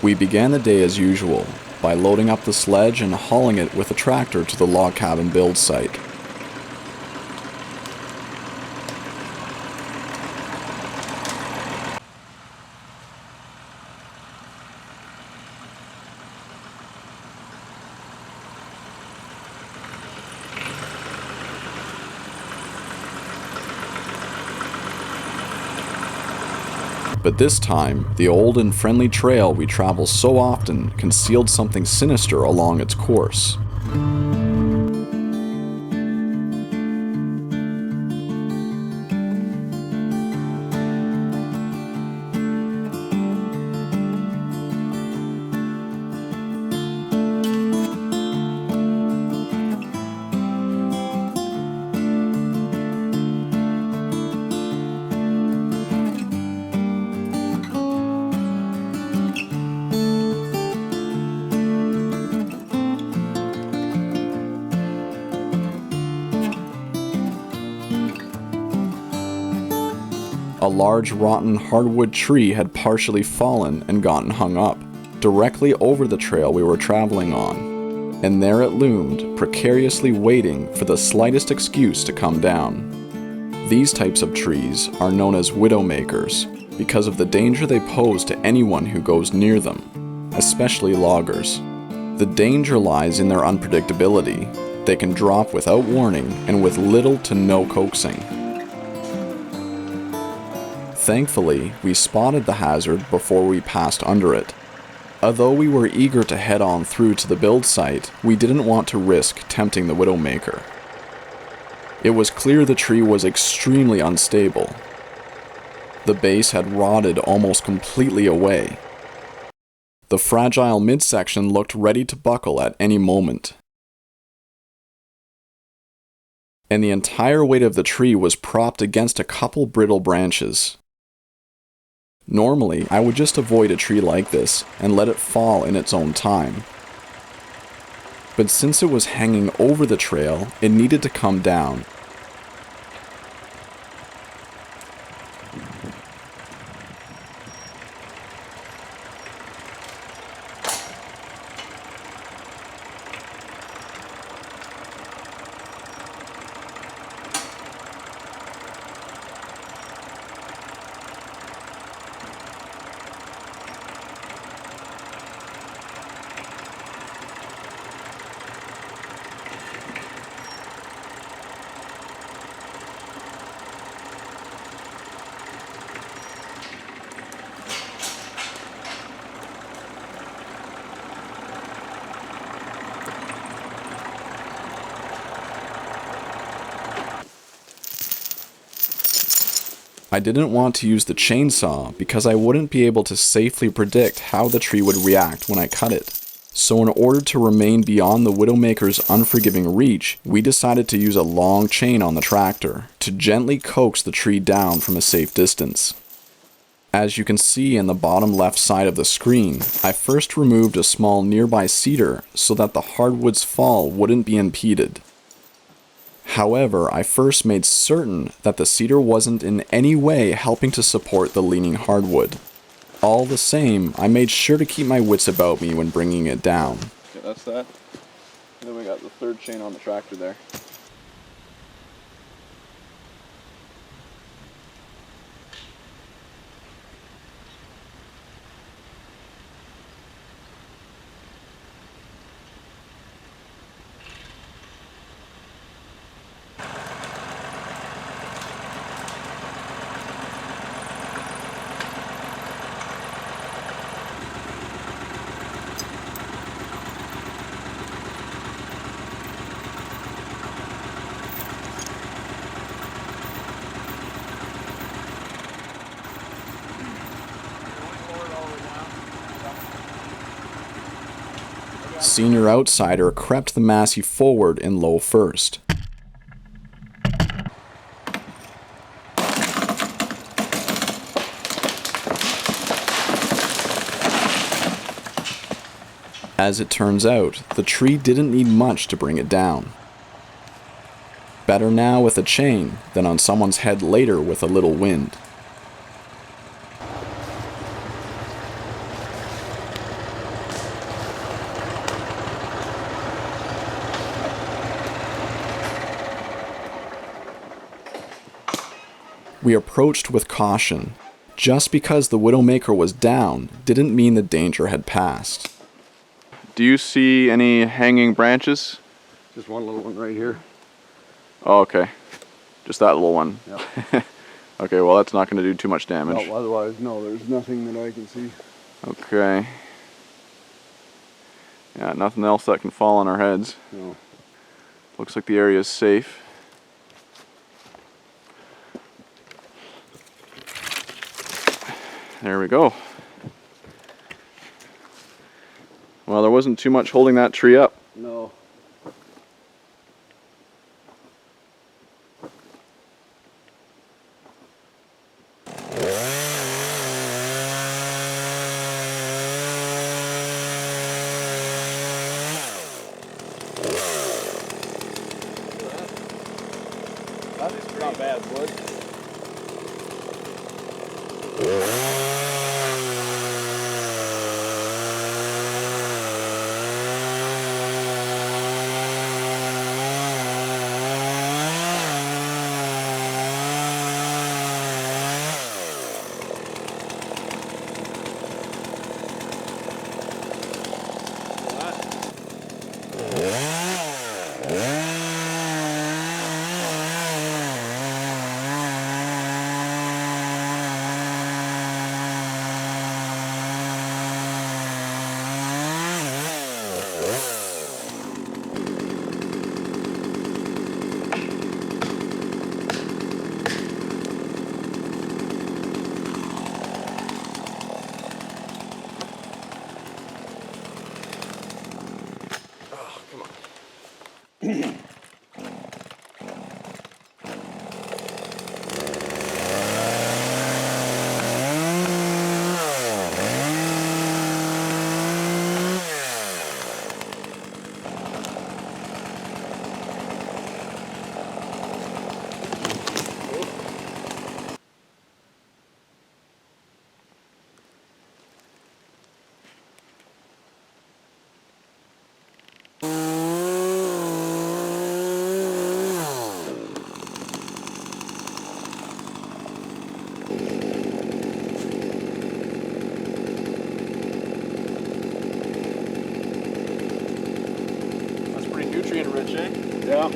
We began the day as usual, by loading up the sledge and hauling it with a tractor to the log cabin build site. But this time, the old and friendly trail we travel so often concealed something sinister along its course. A large rotten hardwood tree had partially fallen and gotten hung up, directly over the trail we were traveling on, and there it loomed, precariously waiting for the slightest excuse to come down. These types of trees are known as widowmakers because of the danger they pose to anyone who goes near them, especially loggers. The danger lies in their unpredictability. They can drop without warning and with little to no coaxing. Thankfully, we spotted the hazard before we passed under it. Although we were eager to head on through to the build site, we didn't want to risk tempting the Widowmaker. It was clear the tree was extremely unstable. The base had rotted almost completely away. The fragile midsection looked ready to buckle at any moment. And the entire weight of the tree was propped against a couple brittle branches. Normally, I would just avoid a tree like this and let it fall in its own time. But since it was hanging over the trail, it needed to come down. I didn't want to use the chainsaw because I wouldn't be able to safely predict how the tree would react when I cut it. So in order to remain beyond the Widowmaker's unforgiving reach, we decided to use a long chain on the tractor to gently coax the tree down from a safe distance. As you can see in the bottom left side of the screen, I first removed a small nearby cedar so that the hardwood's fall wouldn't be impeded. However, I first made certain that the cedar wasn't in any way helping to support the leaning hardwood. All the same, I made sure to keep my wits about me when bringing it down. Okay, that's that. And then we got the third chain on the tractor there. Senior Outsider crept the Massey forward in low first. As it turns out, the tree didn't need much to bring it down. Better now with a chain than on someone's head later with a little wind. We approached with caution. Just because the Widowmaker was down didn't mean the danger had passed. Do you see any hanging branches? Just one little one right here. Oh, okay. Just that little one. Yeah. Okay, well that's not going to do too much damage. No, otherwise, no, there's nothing that I can see. Okay. Yeah, nothing else that can fall on our heads. No. Looks like the area is safe. There we go. Well, there wasn't too much holding that tree up. No. That's not bad wood. That's pretty nutrient rich, eh? Yeah.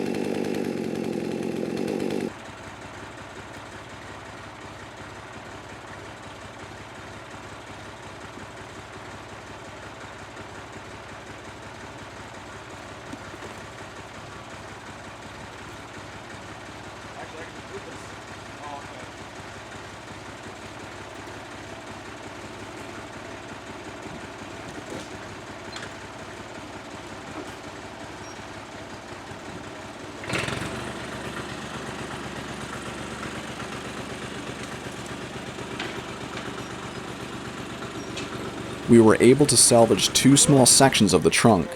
We were able to salvage 2 small sections of the trunk.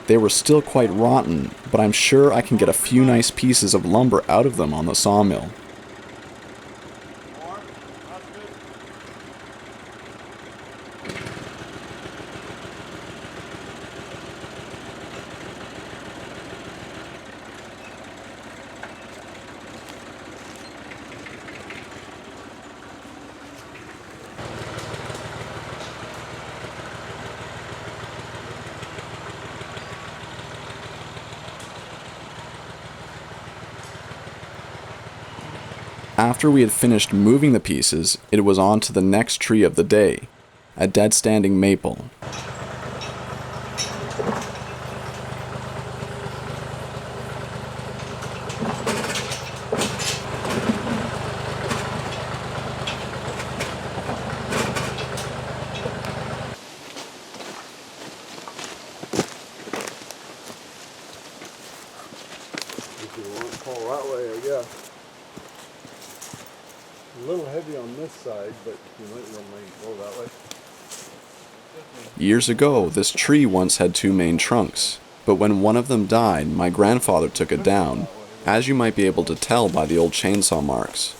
They were still quite rotten, but I'm sure I can get a few nice pieces of lumber out of them on the sawmill. After we had finished moving the pieces, it was on to the next tree of the day, a dead-standing maple. If you want to pull that way, I guess. A little heavy on this side, but you might want to go that way. Years ago, this tree once had 2 main trunks, but when one of them died, my grandfather took it down, as you might be able to tell by the old chainsaw marks.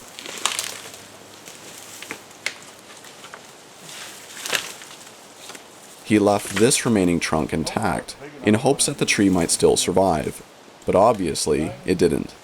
He left this remaining trunk intact, in hopes that the tree might still survive, but obviously it didn't.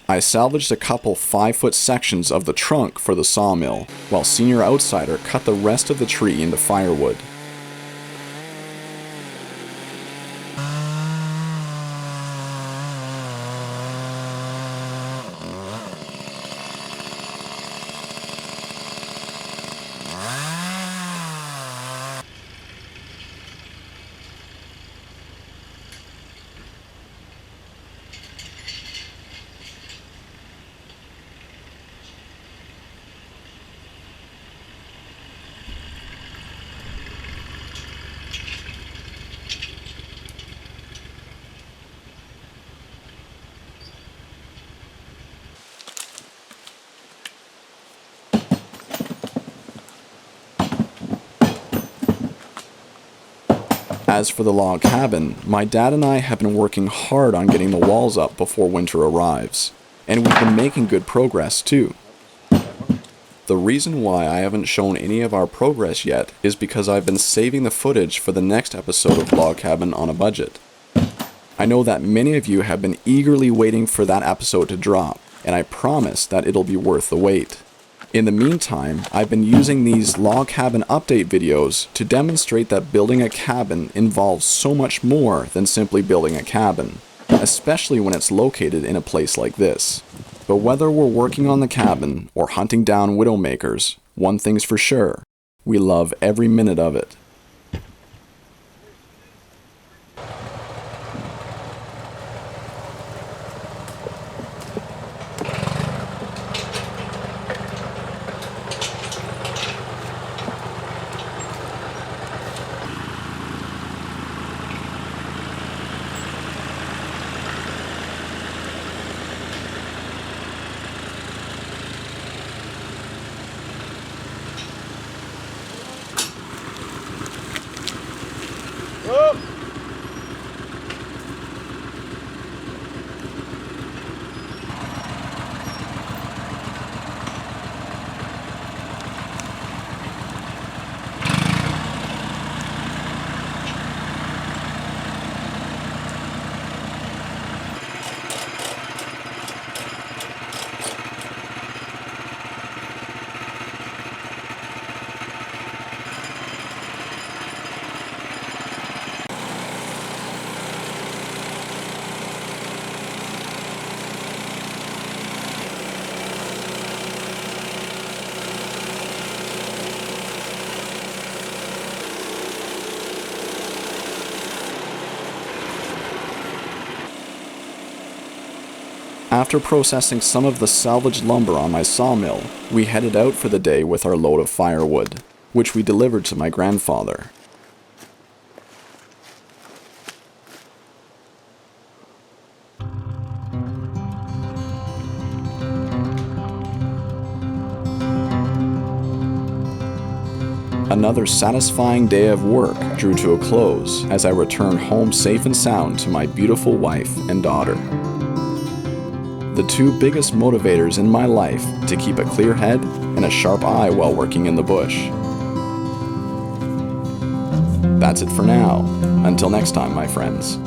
I salvaged a couple 5-foot sections of the trunk for the sawmill, while Senior Outsider cut the rest of the tree into firewood. As for the log cabin, my dad and I have been working hard on getting the walls up before winter arrives, and we've been making good progress too. The reason why I haven't shown any of our progress yet is because I've been saving the footage for the next episode of Log Cabin on a Budget. I know that many of you have been eagerly waiting for that episode to drop, and I promise that it'll be worth the wait. In the meantime, I've been using these log cabin update videos to demonstrate that building a cabin involves so much more than simply building a cabin, especially when it's located in a place like this. But whether we're working on the cabin or hunting down Widowmakers, one thing's for sure, we love every minute of it. After processing some of the salvaged lumber on my sawmill, we headed out for the day with our load of firewood, which we delivered to my grandfather. Another satisfying day of work drew to a close as I returned home safe and sound to my beautiful wife and daughter. The two biggest motivators in my life to keep a clear head and a sharp eye while working in the bush. That's it for now. Until next time, my friends.